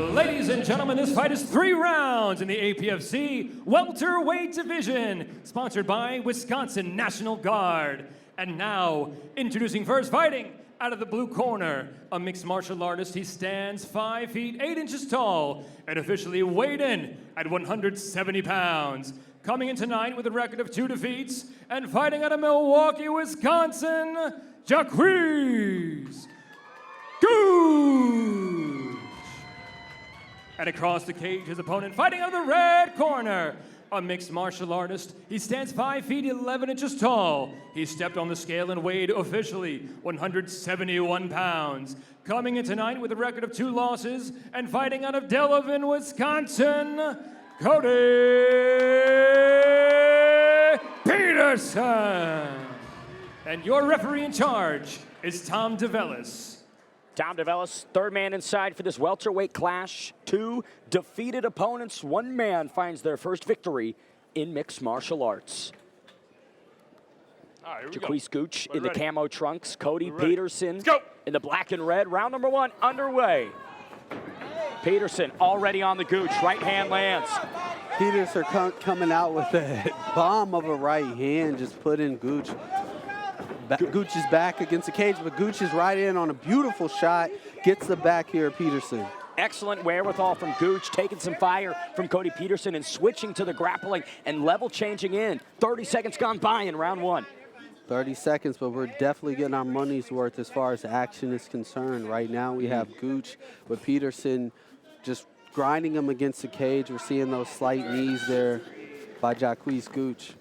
Ladies and gentlemen, this fight is 3 rounds in the APFC welterweight division, sponsored by Wisconsin National Guard. And now, introducing first, fighting out of the blue corner, a mixed martial artist. He stands 5 feet 8 inches tall and officially weighed in at 170 pounds. Coming in tonight with a record of 2 defeats and fighting out of Milwaukee, Wisconsin, Jacqueis Gooch. And across the cage, his opponent fighting out of the red corner, a mixed martial artist. He stands 5 feet 11 inches tall. He stepped on the scale and weighed officially 171 pounds. Coming in tonight with a record of 2 losses and fighting out of Delavan, Wisconsin, Cody Peterson. And your referee in charge is Tom DeVellis. Tom DeVellis, third man inside for this welterweight clash. 2 defeated opponents. 1 man finds their first victory in mixed martial arts. All right, Jacqueis Gooch in the camo trunks. Cody Ready. Peterson Go. in the black and red. Round number 1 underway. Peterson already on the Gooch. Right hand lands. Peterson coming out with a bomb of a right hand, just put in Gooch. Gooch is back against the cage, but Gooch is right in on a beautiful shot, gets the back here of Peterson. Excellent wherewithal from Gooch, taking some fire from Cody Peterson and switching to the grappling and level changing in. 30 seconds gone by in round 1. 30 seconds, but we're definitely getting our money's worth as far as action is concerned. Right now we have Gooch with Peterson just grinding him against the cage. We're seeing those slight knees there by Jacqueis Gooch.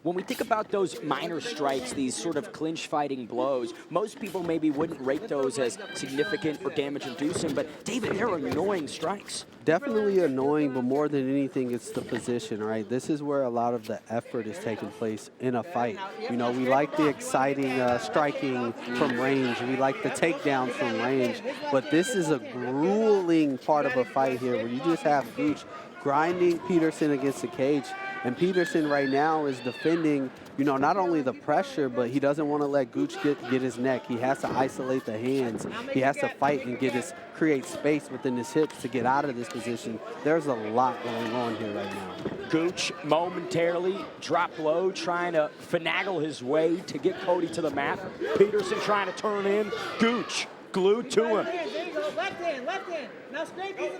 When we think about those minor strikes, these sort of clinch fighting blows, most people maybe wouldn't rate those as significant or damage inducing, but David, they're annoying strikes. Definitely annoying, but more than anything, it's the position, right? This is where a lot of the effort is taking place in a fight. You know, we like the exciting striking from range. We like the takedowns from range, but this is a grueling part of a fight here where you just have Gooch grinding Peterson against the cage. And Peterson right now is defending, you know, not only the pressure, but he doesn't want to let Gooch get his neck. He has to isolate the hands. He has to fight and create space within his hips to get out of this position. There's a lot going on here right now. Gooch momentarily dropped low, trying to finagle his way to get Cody to the mat. Peterson trying to turn in. Gooch glued to him. Left hand.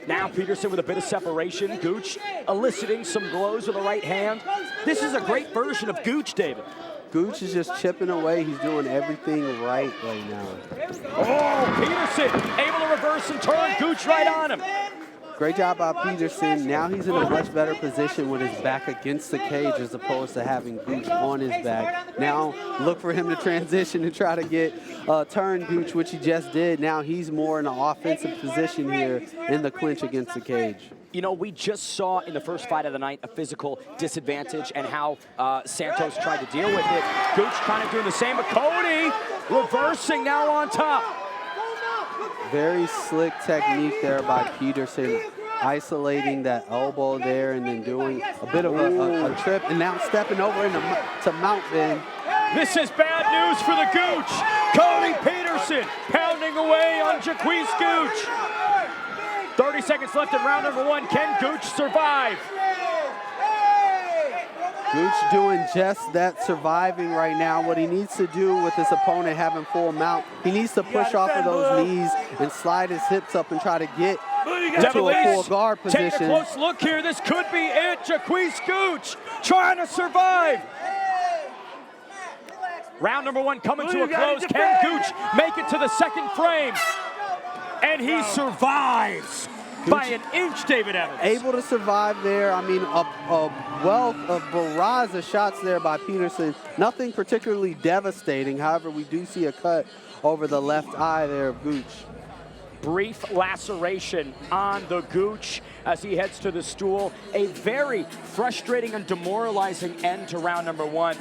Now Peterson with a bit of separation. Gooch eliciting some blows with the right hand. This is a great version of Gooch, David. Gooch is just chipping away. He's doing everything right now. Oh, Peterson able to reverse and turn. Gooch right on him. Great job by Peterson. Now he's in a much better position with his back against the cage as opposed to having Gooch on his back. Now look for him to transition and try to get turn Gooch, which he just did. Now he's more in an offensive position here in the clinch against the cage. You know, we just saw in the first fight of the night a physical disadvantage and how Santos tried to deal with it. Gooch kind of doing the same, but Cody reversing now on top. Very slick technique there by Peterson, isolating that elbow there and then doing a bit of a trip and now stepping over to mount then. This is bad news for the Gooch. Cody Peterson pounding away on Jacqueis Gooch. 30 seconds left in round number 1. Can Gooch survive? Gooch doing just that, surviving right now. What he needs to do with his opponent having full mount, he needs to push off of those knees and slide his hips up and try to get into a full guard position. Take a close look here. This could be it. Jacqueis Gooch trying to survive. Round number 1 coming to a close. Can Gooch make it to the second frame? And he survives by an inch, David Evans. Able to survive there. I mean, a wealth of barrage of shots there by Peterson. Nothing particularly devastating. However, we do see a cut over the left eye there of Gooch. Brief laceration on the Gooch as he heads to the stool. A very frustrating and demoralizing end to round number 1.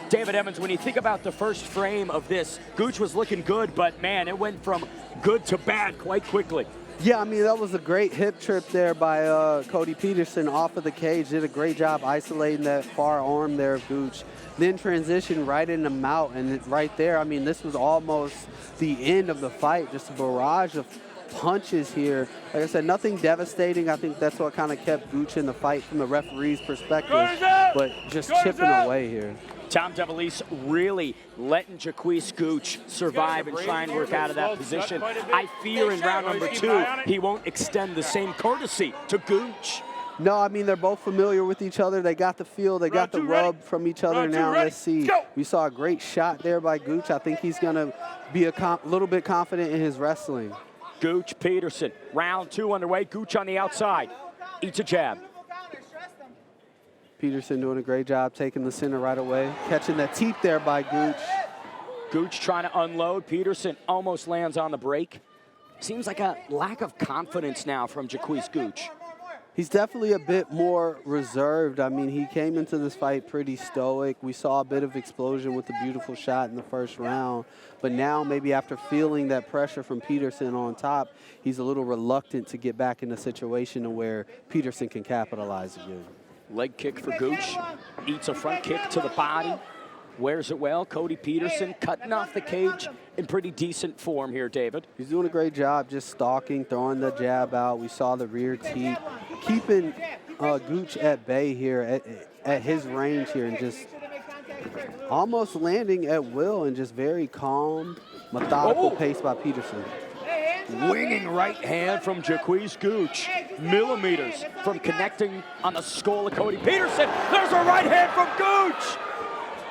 David Evans, when you think about the first frame of this, Gooch was looking good, but man, it went from good to bad quite quickly. Yeah, I mean, that was a great hip trip there by Cody Peterson off of the cage. Did a great job isolating that far arm there of Gooch. Then transitioned right into mount, and right there, I mean, this was almost the end of the fight. Just a barrage of punches here. Like I said, nothing devastating. I think that's what kind of kept Gooch in the fight from the referee's perspective, but just chipping away here. Tom DeValise really letting Jacqueis Gooch survive and try and work out of that position. I fear in round number 2, he won't extend the same courtesy to Gooch. No, I mean, they're both familiar with each other. They got the feel. They got the rub from each other. Now let's see. We saw a great shot there by Gooch. I think he's going to be a little bit confident in his wrestling. Gooch Peterson, round 2 underway. Gooch on the outside, eats a jab. Peterson doing a great job taking the center right away. Catching that teep there by Gooch. Gooch trying to unload. Peterson almost lands on the break. Seems like a lack of confidence now from Jacqueis Gooch. He's definitely a bit more reserved. I mean, he came into this fight pretty stoic. We saw a bit of explosion with the beautiful shot in the first round. But now, maybe after feeling that pressure from Peterson on top, he's a little reluctant to get back in a situation where Peterson can capitalize again. Leg kick for Gooch. Eats a front kick to the body. Wears it well. Cody Peterson cutting off the cage in pretty decent form here, David. He's doing a great job just stalking, throwing the jab out. We saw the rear teep. Keeping Gooch at bay here, at his range here, and just almost landing at will and just very calm, methodical pace by Peterson. Winging right hand from Jacqueis Gooch. Millimeters from connecting on the skull of Cody Peterson. There's a right hand from Gooch.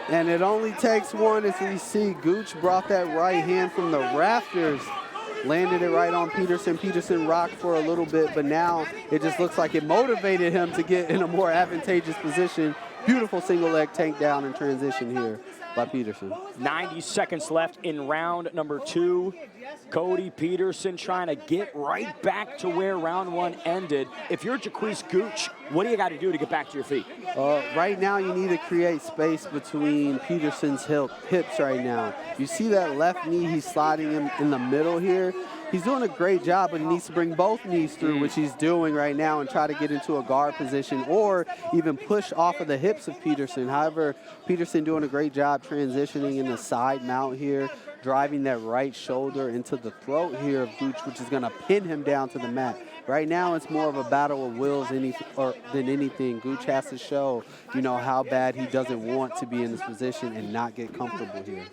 And it only takes one, as we see Gooch brought that right hand from the rafters, landed it right on Peterson. Peterson rocked for a little bit, but now it just looks like it motivated him to get in a more advantageous position. Beautiful single leg takedown and transition here by Peterson. 90 seconds left in round number 2. Cody Peterson trying to get right back to where round 1 ended. If you're Jacqueis Gooch, what do you got to do to get back to your feet? Right now, you need to create space between Peterson's hips right now. You see that left knee, he's sliding him in the middle here. He's doing a great job, but he needs to bring both knees through, which he's doing right now, and try to get into a guard position or even push off of the hips of Peterson. However, Peterson doing a great job transitioning in the side mount here, driving that right shoulder into the throat here of Gooch, which is going to pin him down to the mat. Right now, it's more of a battle of wills than anything. Gooch has to show, how bad he doesn't want to be in this position and not get comfortable here.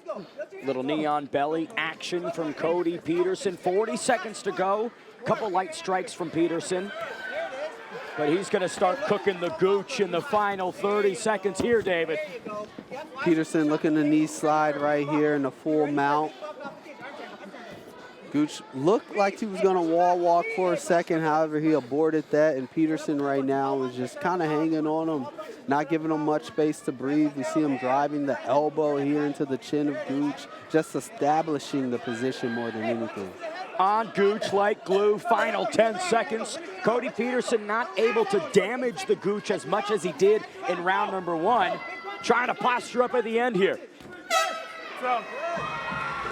Little knee on belly action from Cody Peterson. 40 seconds to go. Couple light strikes from Peterson. But he's going to start cooking the Gooch in the final 30 seconds here, David. Peterson looking to knee slide right here in the full mount. Gooch looked like he was going to wall walk for a second. However, he aborted that, and Peterson right now is just kind of hanging on him, not giving him much space to breathe. We see him driving the elbow here into the chin of Gooch, just establishing the position more than anything. On Gooch like glue, final 10 seconds. Cody Peterson not able to damage the Gooch as much as he did in round number 1. Trying to posture up at the end here.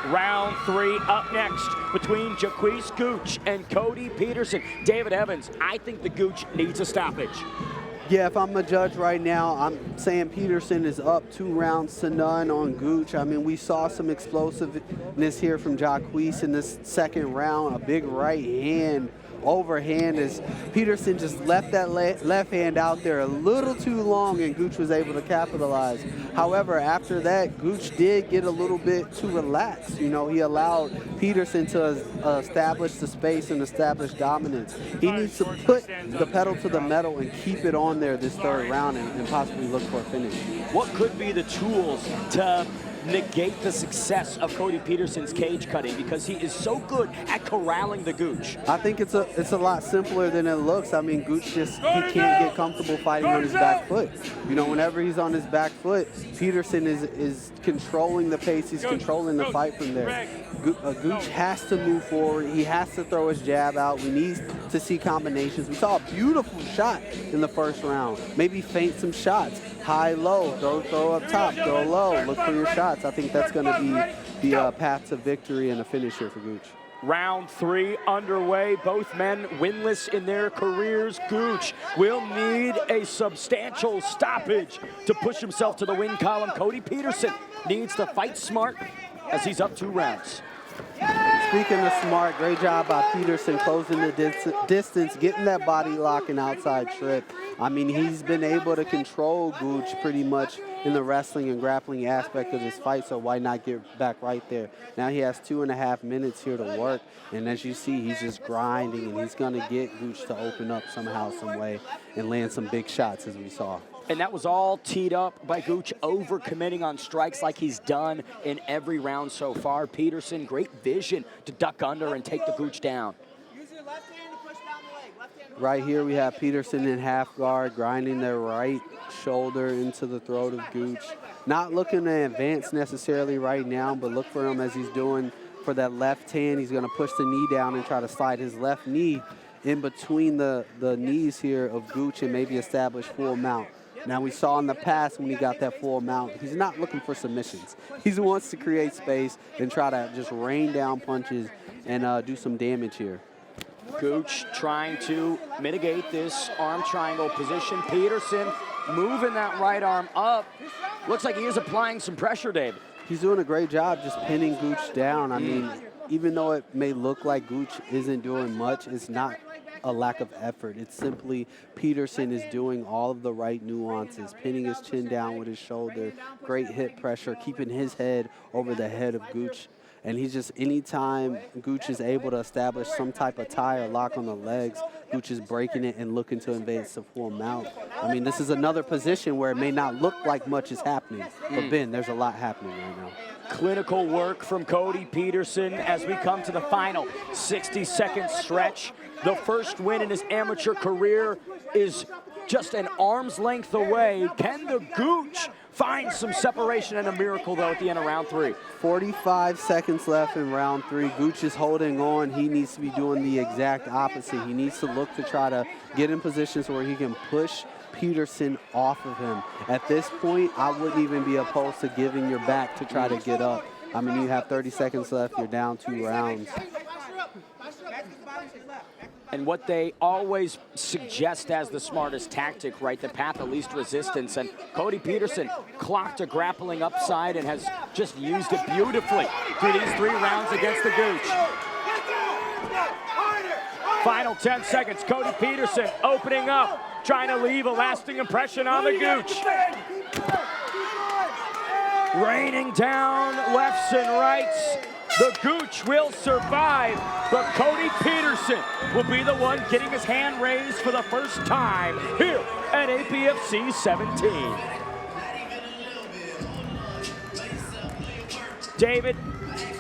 Round 3 up next between Jacqueis Gooch and Cody Peterson. David Evans, I think the Gooch needs a stoppage. Yeah, if I'm a judge right now, I'm saying Peterson is up 2-0 on Gooch. I mean, we saw some explosiveness here from Jacqueis in this second round. A big right hand, overhand, as Peterson just left that left hand out there a little too long, and Gooch was able to capitalize. However, after that, Gooch did get a little bit too relaxed. He allowed Peterson to establish the space and establish dominance. He needs to put the pedal to the metal and keep it on there this third round and possibly look for a finish. What could be the tools to negate the success of Cody Peterson's cage cutting, because he is so good at corralling the Gooch? I think it's a lot simpler than it looks. I mean, Gooch he can't get comfortable fighting on his back foot. Whenever he's on his back foot, Peterson is controlling the pace. He's controlling the fight from there. Gooch has to move forward. He has to throw his jab out. We need to see combinations. We saw a beautiful shot in the first round. Maybe feint some shots. High, low, throw up top, throw low, look for your shots. I think that's going to be the path to victory and a finish here for Gooch. Round 3 underway. Both men winless in their careers. Gooch will need a substantial stoppage to push himself to the win column. Cody Peterson needs to fight smart as he's up 2 rounds. Speaking of smart, great job by Peterson closing the distance, getting that body lock and outside trip. I mean, he's been able to control Gooch pretty much in the wrestling and grappling aspect of this fight, so why not get back right there? Now he has 2.5 minutes here to work, and as you see, he's just grinding, and he's going to get Gooch to open up somehow, some way, and land some big shots, as we saw. And that was all teed up by Gooch, overcommitting on strikes like he's done in every round so far. Peterson, great vision to duck under and take the Gooch down. Use your left hand to push down the leg. Left hand. Right here we have Peterson in half guard, grinding their right shoulder into the throat of Gooch. Not looking to advance necessarily right now, but look for him as he's doing for that left hand. He's going to push the knee down and try to slide his left knee in between the knees here of Gooch and maybe establish full mount. Now, we saw in the past when he got that full mount, he's not looking for submissions. He wants to create space and try to just rain down punches and do some damage here. Gooch trying to mitigate this arm triangle position. Peterson moving that right arm up. Looks like he is applying some pressure, David. He's doing a great job just pinning Gooch down. I mean, even though it may look like Gooch isn't doing much, it's not a lack of effort. It's simply Peterson is doing all of the right nuances, pinning his chin down with his shoulder, great hip pressure, keeping his head over the head of Gooch. And he's just, anytime Gooch is able to establish some type of tie or lock on the legs, Gooch is breaking it and looking to advance to full mount. I mean, this is another position where it may not look like much is happening, but Ben, there's a lot happening right now. Clinical work from Cody Peterson as we come to the final 60-second stretch. The first win in his amateur career is just an arm's length away. Can the Gooch find some separation and a miracle, though, at the end of round 3? 45 seconds left in round 3. Gooch is holding on. He needs to be doing the exact opposite. He needs to look to try to get in positions where he can push Peterson off of him. At this point, I wouldn't even be opposed to giving your back to try to get up. I mean, you have 30 seconds left. You're down 2 rounds. And what they always suggest as the smartest tactic, right, the path of least resistance. And Cody Peterson clocked a grappling upside and has just used it beautifully through these 3 rounds against the Gooch. Final 10 seconds, Cody Peterson opening up, trying to leave a lasting impression on the Gooch. Raining down lefts and rights. The Gooch will survive, but Cody Peterson will be the one getting his hand raised for the first time here at APFC 17. David,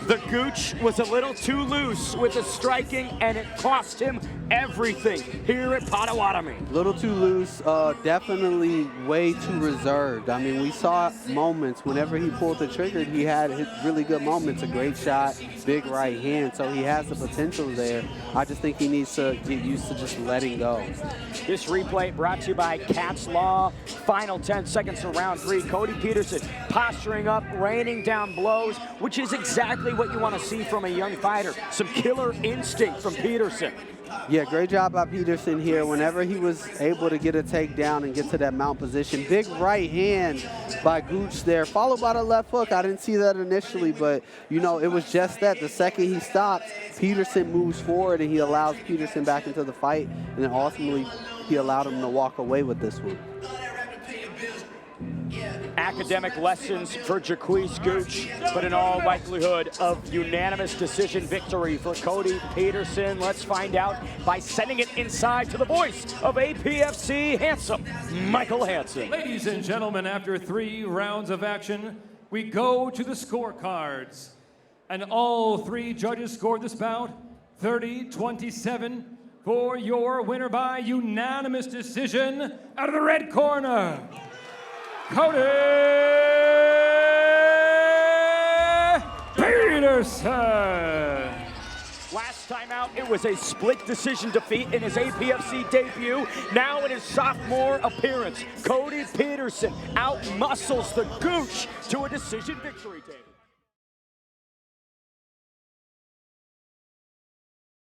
the Gooch was a little too loose with the striking, and it cost him everything here at Potawatomi. Little too loose, definitely way too reserved. I mean, we saw moments whenever he pulled the trigger, he had his really good moments, a great shot, big right hand, so he has the potential there. I just think he needs to get used to just letting go. This replay brought to you by Cat's Law. Final 10 seconds of round 3. Cody Peterson posturing up, raining down blows, which is exactly what you want to see from a young fighter. Some killer instinct from Peterson. Yeah, great job by Peterson here. Whenever he was able to get a takedown and get to that mount position, big right hand by Gooch there, followed by the left hook. I didn't see that initially, but, you know, it was just that. The second he stops, Peterson moves forward, and he allows Peterson back into the fight, and then ultimately he allowed him to walk away with this one. Academic lessons for Jacqueis Gooch, but in all likelihood of unanimous decision victory for Cody Peterson. Let's find out by sending it inside to the voice of APFC, handsome Michael Hansen. Ladies and gentlemen, after 3 rounds of action, we go to the scorecards. And all 3 judges scored this bout 30-27 for your winner by unanimous decision out of the red corner, Cody Peterson. Last time out, it was a split decision defeat in his APFC debut. Now in his sophomore appearance, Cody Peterson outmuscles the Gooch to a decision victory, David.